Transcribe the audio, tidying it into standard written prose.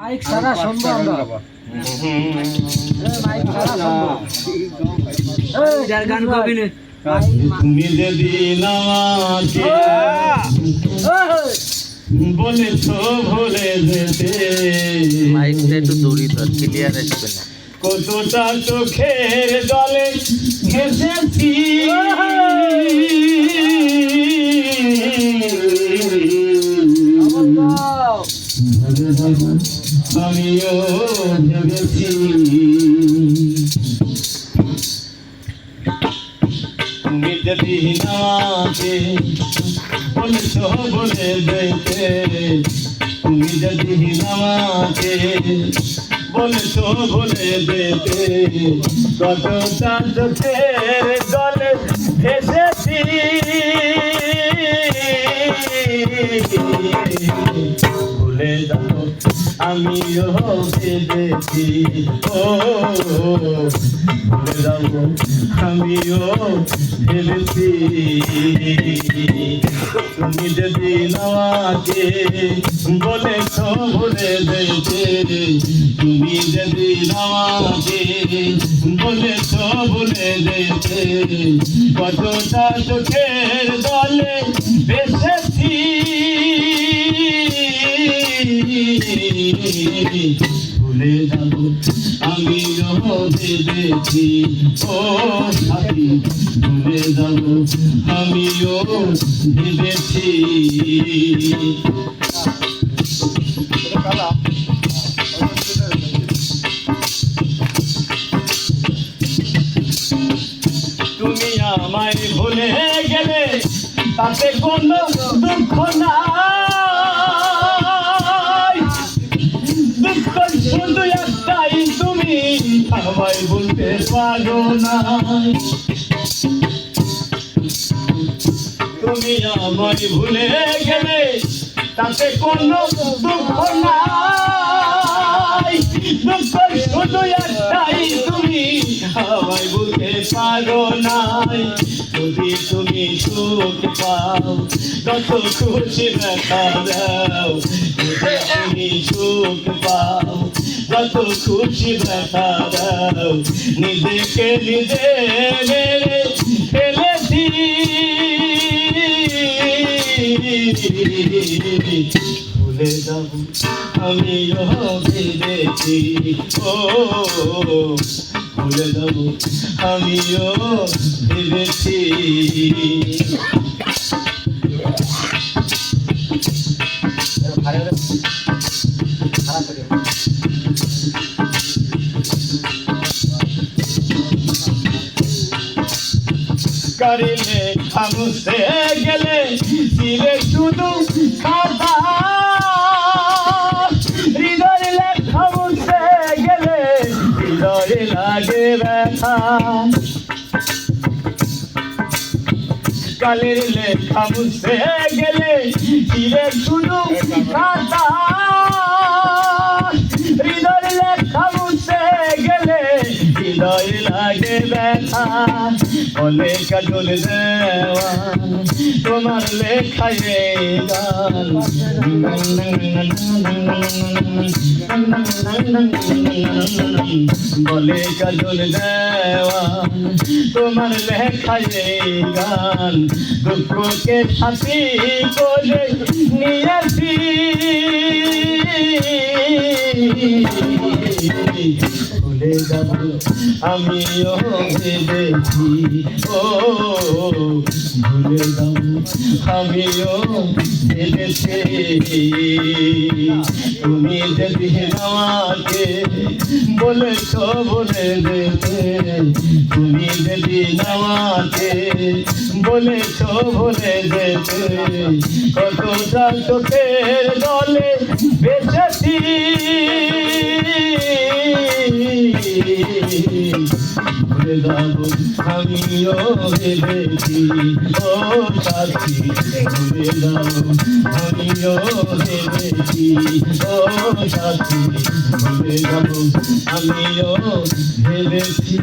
Mic সারা শুনবো আমরা। Mic সারা শুনবো। এই যার গান গাবি না। তুমি যেদিন আমাকে বলেছো ভুলে যেতে, মাইকটা একটু দূরে ধর, ক্লিয়ার আসবে না। কতটা চোখের জলে ঘেঁষেছি আমিও ভেবেছি তুমি যেদিন আমাকে বলেছো বলে যেতে, তুমি যেদিন আমাকে বলেছো বলে যেতে, কতটা চোখের জলে ভেসেছি ভুলে যাবো আমিও ভেবেছি, ও ভুলে যাবো আমিও ভেবেছি তুমি যেদিন আমাকে বলেছো ভুলে যেতে, তুমি যেদিন আমাকে বলেছো ভুলে যেতে, কতটা চোখের জলে ভেসেছি ভুলে যাবো আমিও ভেবেছি, ও সাথী ভুলে যাবো আমিও ভেবেছি। তুমি আমায় ভুলে গেলে তাতে কোনো দুঃখ নাই, দুঃখ শুধু একটাই তুমি আমায় বলতে পারো না, তুমি আমায় ভুলে গেলে তাতে কোনো দুঃখ নাই, দুঃখ শুধু একটাই তুমি আমায় বলতে পারো নাই, যদি তুমি সুখ পাও যত খুশি দেখা দাও, যদি তুমি সুখ পাও যত খুশি দেখা দাও, নিজেকে নিজে মেরে ফেলেছি ভুলে যাবো আমিও ভেবেছি, ও ভুলে যাবো আমিও ভেবেছি। করিলে খামুসে গেলে ছিলে শুধু খাতা, হৃদয় লেখা মুছে গেলে হৃদয়ে লাগে ব্যথা, কালের লেখা মুছে গেলে ছিলে শুধু খাতা, হৃদয় লেখা মুছে গেলে হৃদয় লাগে ব্যথা, বলে কাজল দেওয়ান তোমার লেখায় গান, বলে কাজল দেওয়ান তোমার লেখায় গান, দুঃখকে সাথী করে নিয়েছি ভুলে যাবো আমিও ভেবেছি, ও ভুলে যাবো আমিও ভেবেছি তুমি যেদিন আমাকে বলেছো বলে যেতে, তুমি যেদিন আমাকে বলেছো বলে যেতে, কতটা চোখের জলে বেঁচেছি ভুলে যাবো আমিও ভেবেছি, ও সাথী ভুলে যাবো আমিও ভেবেছি, ও সাথী ভুলে যাবো আমিও ভেবেছি।